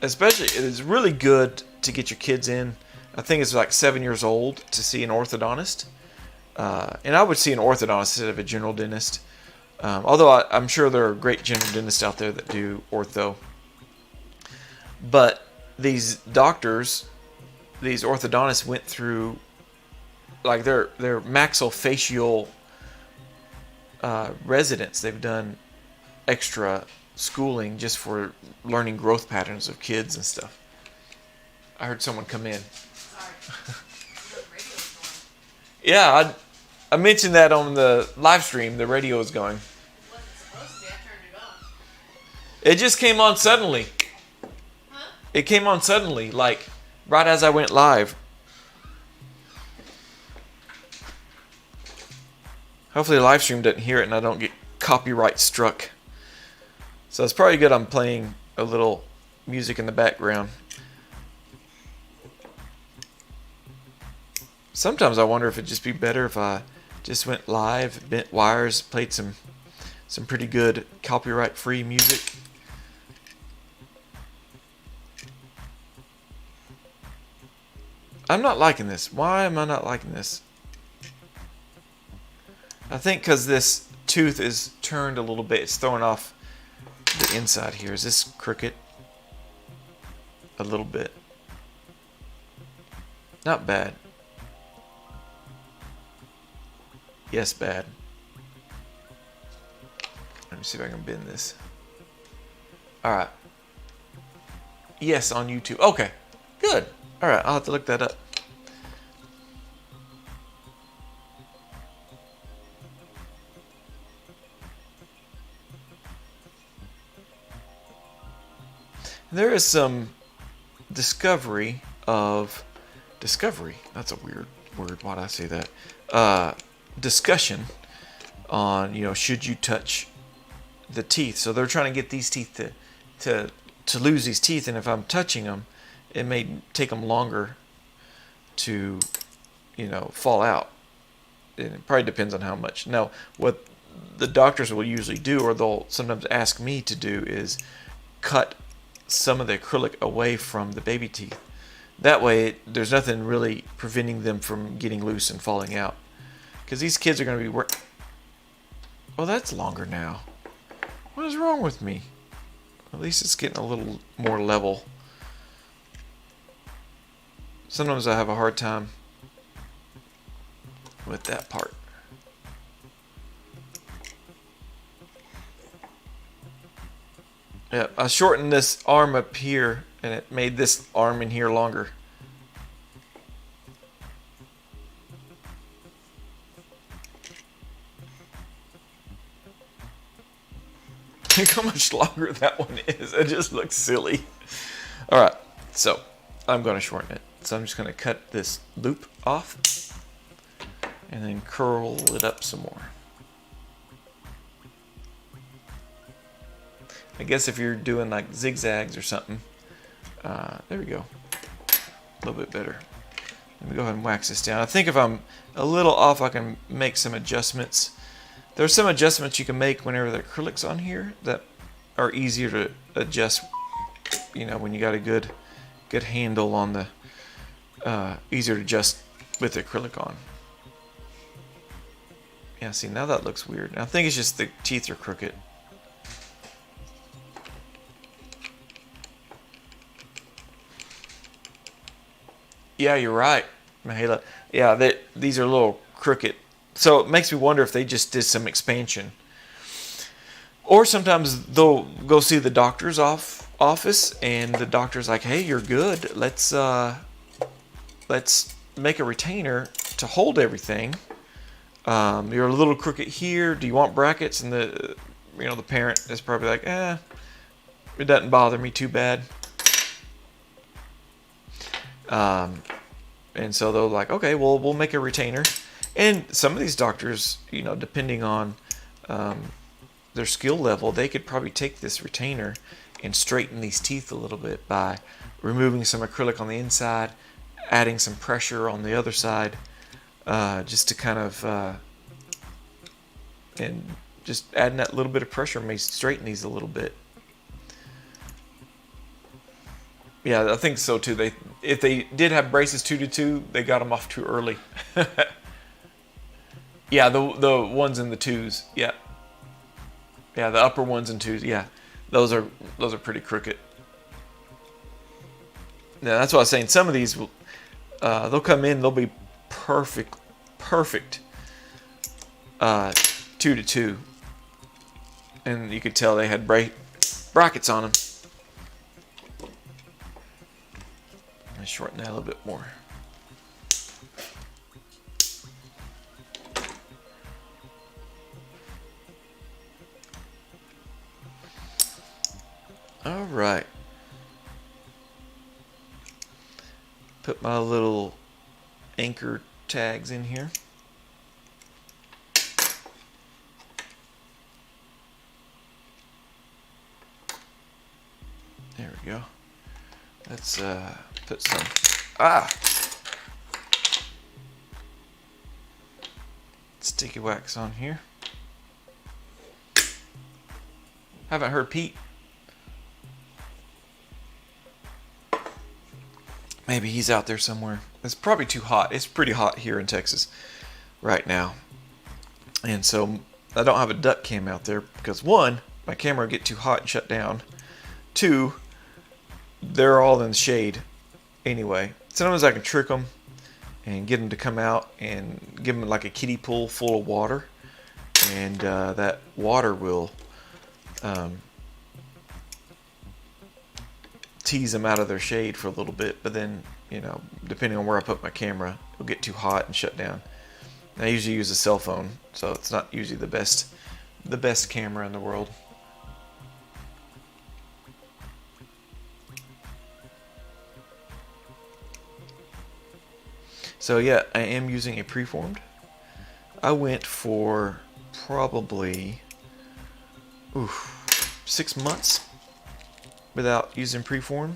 Especially, it is really good to get your kids in. I think it's like 7 years old to see an orthodontist. And I would see an orthodontist instead of a general dentist. Although I'm sure there are great general dentists out there that do ortho. But these doctors, these orthodontists went through like their maxillofacial residence. They've done extra schooling just for learning growth patterns of kids and stuff. I heard someone come in. Sorry. Yeah, I mentioned that on the live stream. The radio is going. It wasn't supposed to be. I turned it on. It just came on suddenly. Huh? It came on suddenly, like right as I went live. Hopefully the live stream doesn't hear it and I don't get copyright struck. So it's probably good I'm playing a little music in the background. Sometimes I wonder if it'd just be better if I just went live, bent wires, played some pretty good copyright-free music. I'm not liking this. Why am I not liking this? I think because this tooth is turned a little bit. It's throwing off the inside here. Is this crooked? A little bit. Not bad. Yes, bad. Let me see if I can bend this. Alright. Yes, on YouTube. Okay. Good. Alright, I'll have to look that up. There is some discovery. That's a weird word. Why'd I say that? Discussion on, should you touch the teeth? So they're trying to get these teeth to lose these teeth, and if I'm touching them, it may take them longer to, fall out. And it probably depends on how much. Now, what the doctors will usually do, or they'll sometimes ask me to do, is cut some of the acrylic away from the baby teeth. That way, there's nothing really preventing them from getting loose and falling out. Because these kids are going to be Oh, that's longer now. What is wrong with me? At least it's getting a little more level. Sometimes I have a hard time with that part. Yeah, I shortened this arm up here, and it made this arm in here longer. Look how much longer that one is. It just looks silly. Alright, so I'm going to shorten it. So I'm just going to cut this loop off and then curl it up some more. I guess if you're doing like zigzags or something, there we go. A little bit better. Let me go ahead and wax this down. I think if I'm a little off, I can make some adjustments. There's some adjustments you can make whenever the acrylic's on here that are easier to adjust, when you got a good handle on the, easier to adjust with the acrylic on. Yeah, see, now that looks weird. I think it's just the teeth are crooked. Yeah, you're right, Mahela. Yeah, these are a little crooked. So it makes me wonder if they just did some expansion. Or sometimes they'll go see the doctor's office, and the doctor's like, "Hey, you're good. Let's make a retainer to hold everything. You're a little crooked here. Do you want brackets?" And the parent is probably like, it doesn't bother me too bad. And so they're like, "Okay, well, we'll make a retainer." And some of these doctors, depending on their skill level, they could probably take this retainer and straighten these teeth a little bit by removing some acrylic on the inside, adding some pressure on the other side, just to kind of and just adding that little bit of pressure may straighten these a little bit. Yeah, I think so too. If they did have braces 2 to 2, they got them off too early. Yeah, the ones in the 2s. Yeah, yeah, the upper ones and 2s. Yeah, those are pretty crooked. Yeah, that's what I was saying. Some of these will they'll come in, they'll be perfect 2 to 2, and you could tell they had brackets on them. Let's shorten that a little bit more. All right. Put my little anchor tags in here. There we go. Let's put some sticky wax on here. Haven't heard Pete. Maybe he's out there somewhere. It's probably too hot. It's pretty hot here in Texas right now. And so I don't have a duck cam out there because 1, my camera will get too hot and shut down. 2, they're all in the shade anyway. Sometimes I can trick them and get them to come out and give them like a kiddie pool full of water. And that water will tease them out of their shade for a little bit, but then, you know, depending on where I put my camera, it'll get too hot and shut down. And I usually use a cell phone, so it's not usually the best camera in the world. So yeah, I am using a preformed. I went for probably 6 months without using preform.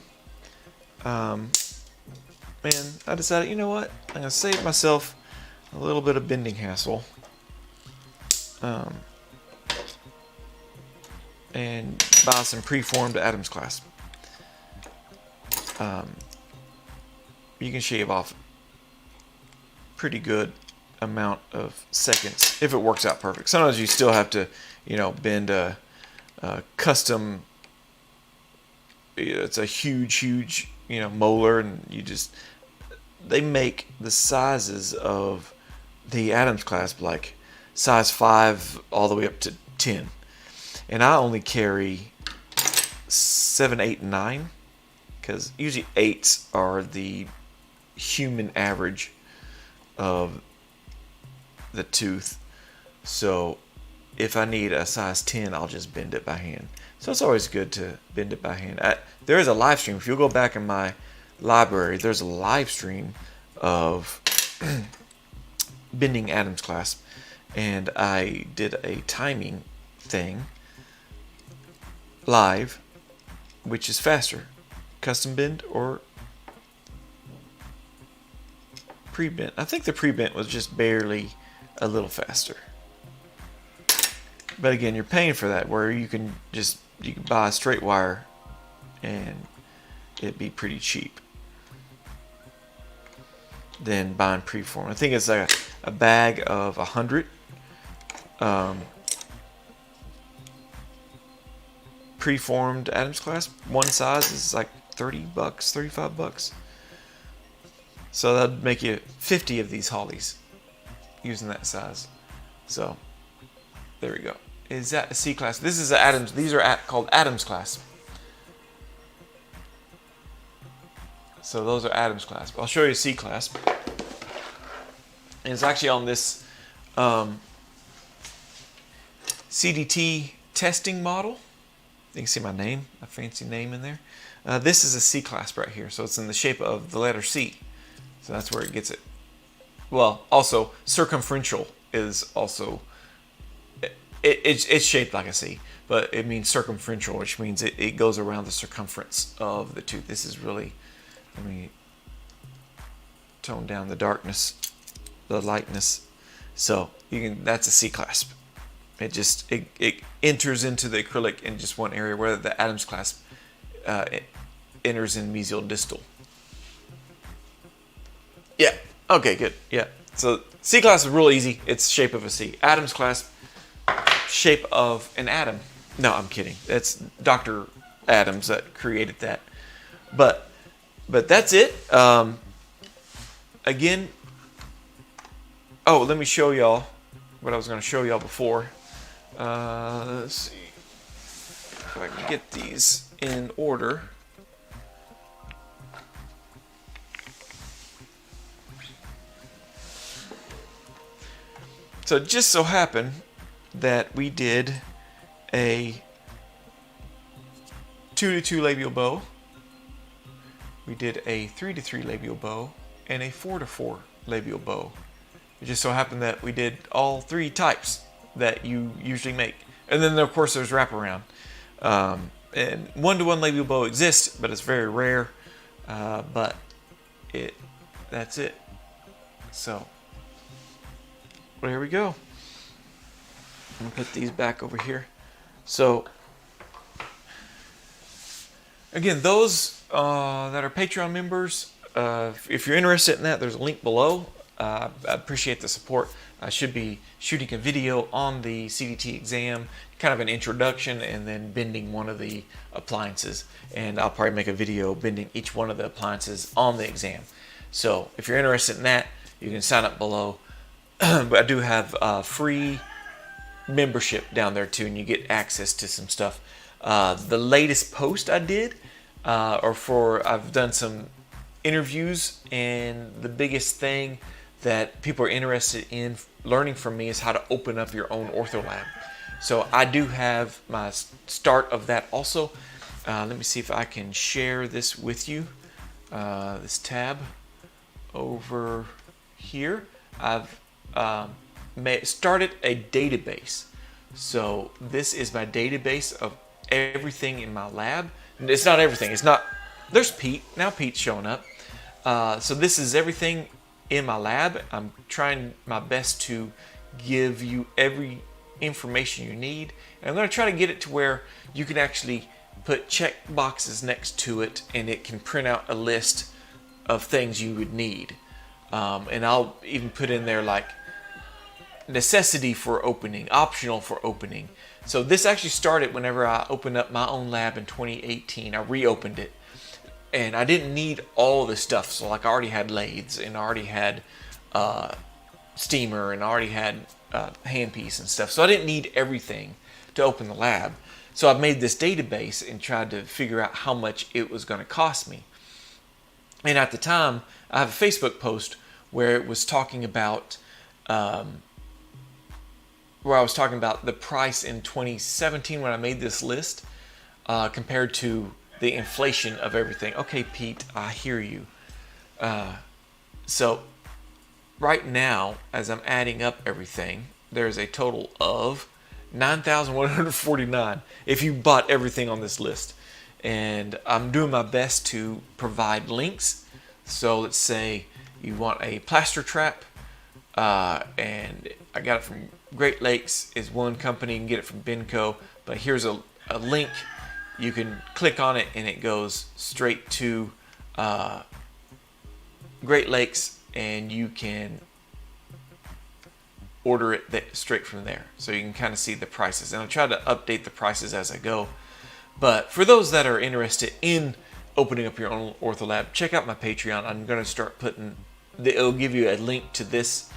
And I decided, you know what, I'm gonna save myself a little bit of bending hassle, and buy some preformed Adams clasp. You can shave off pretty good amount of seconds if it works out perfect. Sometimes you still have to, you know, bend a custom. It's a huge, you know, molar, and they make the sizes of the Adams clasp like size 5 all the way up to 10, and I only carry 7, 8, and 9 because usually 8s are the human average of the tooth. So if I need a size 10, I'll just bend it by hand. So it's always good to bend it by hand. There is a live stream. If you'll go back in my library, there's a live stream of bending Adams clasp, and I did a timing thing live, which is faster, custom bend or pre-bent. I think the pre-bent was just barely a little faster. But again, you're paying for that, where you can buy a straight wire and it'd be pretty cheap than buying preform. I think it's like a bag of 100 preformed Adams clasp. One size is like $30, $35. So that'd make you 50 of these hollies using that size. So there we go. Is that a C clasp? This is Adams. These are called Adams clasp. So those are Adams clasp. I'll show you a C clasp. And it's actually on this CDT testing model. You can see my name, a fancy name in there. This is a C clasp right here. So it's in the shape of the letter C. So that's where it gets it. Well, also circumferential is also it's shaped like a C, but it means circumferential, which means it goes around the circumference of the tooth. This is really, let me tone down the darkness, the lightness. So you can, that's a C clasp. It enters into the acrylic in just one area, where the Adams clasp it enters in mesial distal. Yeah. Okay. Good. Yeah. So C clasp is real easy. It's shape of a C. Adams clasp, shape of an atom. No, I'm kidding. That's Dr. Adams that created that. But that's it. Again. Oh, let me show y'all what I was going to show y'all before. Let's see if I can get these in order. So it just so happened that we did a 2-to-2 labial bow, we did a 3-to-3 labial bow, and a 4-to-4 labial bow. It just so happened that we did all three types that you usually make. And then of course there's wraparound. And 1-to-1 labial bow exists, but it's very rare. But that's it. So, well, here we go. I'm gonna put these back over here. So, again, those that are Patreon members, if you're interested in that, there's a link below. I appreciate the support. I should be shooting a video on the CDT exam, kind of an introduction, and then bending one of the appliances. And I'll probably make a video bending each one of the appliances on the exam. So if you're interested in that, you can sign up below. But I do have free membership down there too, and you get access to some stuff. The latest post I did, I've done some interviews, and the biggest thing that people are interested in learning from me is how to open up your own Ortho Lab. So I do have my start of that also. Let me see if I can share this with you. This tab over here. I've started a database. So this is my database of everything in my lab. It's not everything. It's not. There's Pete. Now Pete's showing up. So this is everything in my lab. I'm trying my best to give you every information you need. And I'm going to try to get it to where you can actually put check boxes next to it, and it can print out a list of things you would need. And I'll even put in there like necessity for opening, optional for opening. So this actually started whenever I opened up my own lab in 2018. I reopened it. And I didn't need all this stuff. So like I already had lathes, and I already had steamer, and I already had handpiece and stuff. So I didn't need everything to open the lab. So I've made this database and tried to figure out how much it was going to cost me. And at the time, I have a Facebook post where it was talking about the price in 2017 when I made this list compared to the inflation of everything. Okay, Pete, I hear you. So right now, as I'm adding up everything, there's a total of $9,149 if you bought everything on this list. And I'm doing my best to provide links. So let's say you want a plaster trap, and I got it from Great Lakes is one company. You can get it from Benco, but here's a link. You can click on it and it goes straight to Great Lakes, and you can order it straight from there. So you can kind of see the prices, and I'll try to update the prices as I go. But for those that are interested in opening up your own Ortho Lab, check out my Patreon. I'm going to start it'll give you a link to this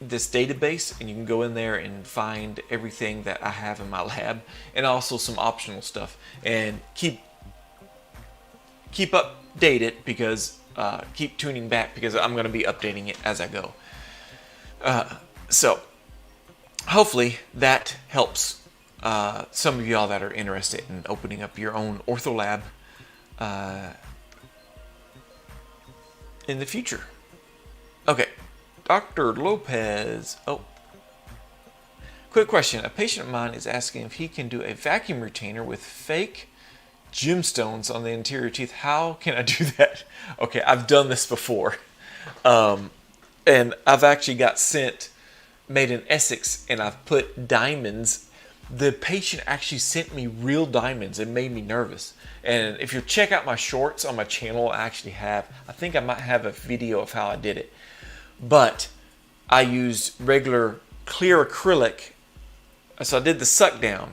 this database, and you can go in there and find everything that I have in my lab, and also some optional stuff. And keep updated, because keep tuning back, because I'm going to be updating it as I go. So hopefully that helps some of y'all that are interested in opening up your own Ortho Lab in the future. Okay, Dr. Lopez. Oh, quick question. A patient of mine is asking if he can do a vacuum retainer with fake gemstones on the interior teeth. How can I do that? Okay, I've done this before. And I've actually made an Essex, and I've put diamonds. The patient actually sent me real diamonds and made me nervous. And if you check out my shorts on my channel, I think I might have a video of how I did it. But I used regular clear acrylic. So I did the suck down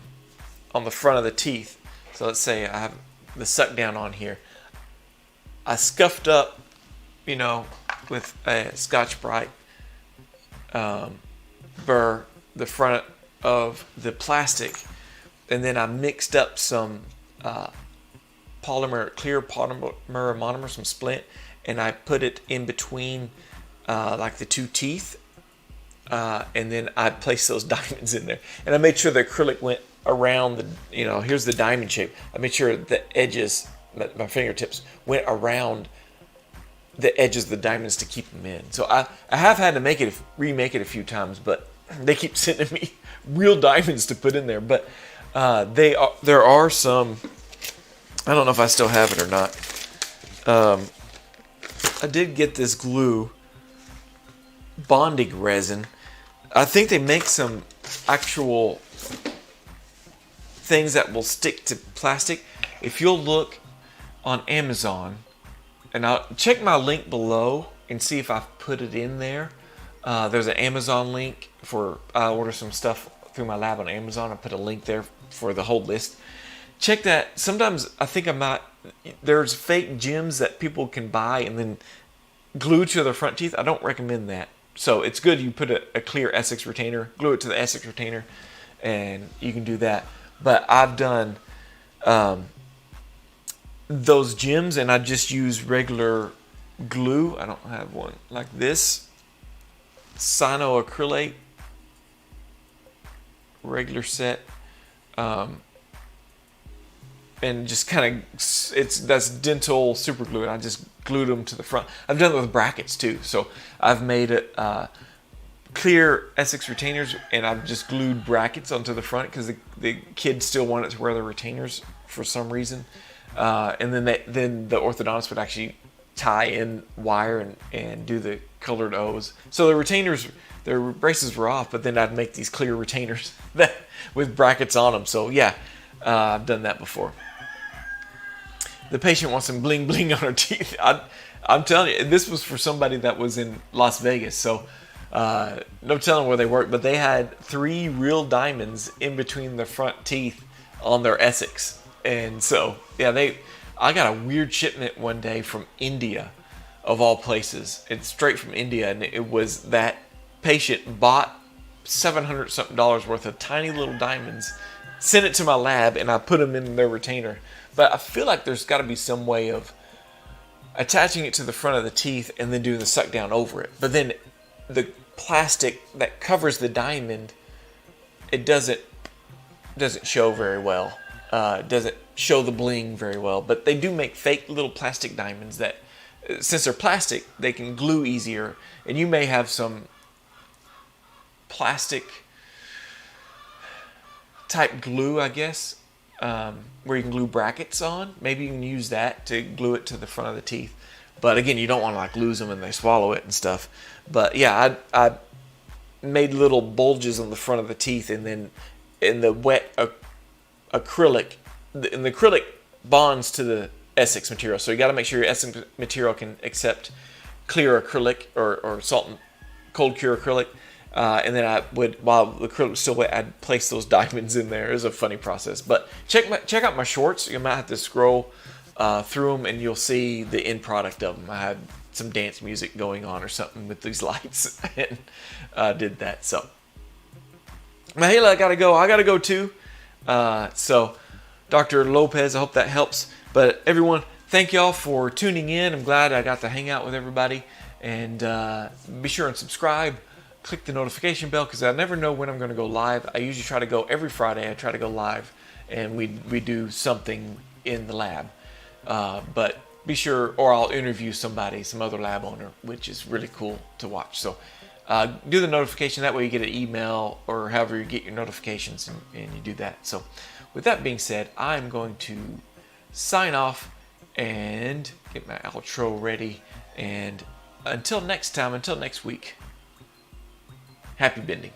on the front of the teeth. So let's say I have the suck down on here. I scuffed up, with a Scotch-Brite burr the front of the plastic, and then I mixed up some clear polymer monomer, some splint, and I put it in between like the two teeth, and then I placed those diamonds in there, and I made sure the acrylic went around here's the diamond shape. I made sure the edges, my fingertips, went around the edges of the diamonds to keep them in. So I have had to remake it a few times, but they keep sending me real diamonds to put in there. But there are some, I don't know if I still have it or not. I did get this glue, bonding resin. I think they make some actual things that will stick to plastic. If you'll look on Amazon, and I'll check my link below and see if I've put it in there. There's an Amazon link I order some stuff through my lab on Amazon. I put a link there for the whole list. Check that. Sometimes I think there's fake gems that people can buy and then glue to their front teeth. I don't recommend that. So it's good you put a clear Essex retainer, glue it to the Essex retainer, and you can do that. But I've done those gems, and I just use regular glue. I don't have one like this cyanoacrylate regular set, and just kind of that's dental super glue, and I just glued them to the front. I've done it with brackets too, so I've made it clear Essex retainers, and I've just glued brackets onto the front because the kids still wanted to wear the retainers for some reason. And then the orthodontist would actually tie in wire and do the colored O's. So the retainers, their braces were off, but then I'd make these clear retainers with brackets on them. So yeah, I've done that before. The patient wants some bling bling on her teeth. I'm telling you, this was for somebody that was in Las Vegas. So no telling where they worked, but they had 3 real diamonds in between the front teeth on their Essex. And so, yeah, I got a weird shipment one day from India, of all places. It's straight from India, and it was that patient bought $700 something worth of tiny little diamonds, sent it to my lab, and I put them in their retainer. But I feel like there's got to be some way of attaching it to the front of the teeth and then doing the suck down over it. But then the plastic that covers the diamond, it doesn't show very well. Doesn't show the bling very well, but they do make fake little plastic diamonds that, since they're plastic, they can glue easier. And you may have some plastic type glue, I guess, where you can glue brackets on. Maybe you can use that to glue it to the front of the teeth. But again, you don't want to lose them and they swallow it and stuff. But yeah, I made little bulges on the front of the teeth, and then in the wet acrylic, and the acrylic bonds to the Essex material, so you got to make sure your Essex material can accept clear acrylic or salt and cold cure acrylic, and then I would, while the acrylic was still wet, I'd place those diamonds in there. It was a funny process, but check out my shorts. You might have to scroll through them, and you'll see the end product of them. I had some dance music going on or something with these lights, and did that. So, Mahela, I gotta go too. So, Dr. Lopez, I hope that helps. But everyone, thank y'all for tuning in. I'm glad I got to hang out with everybody. And be sure and subscribe. Click the notification bell, because I never know when I'm going to go live. I usually try to go every Friday. I try to go live, and we do something in the lab. But be sure, or I'll interview some other lab owner, which is really cool to watch. So do the notification. That way you get an email or however you get your notifications, and you do that. So with that being said, I'm going to sign off and get my outro ready. And until next time, until next week, happy bending.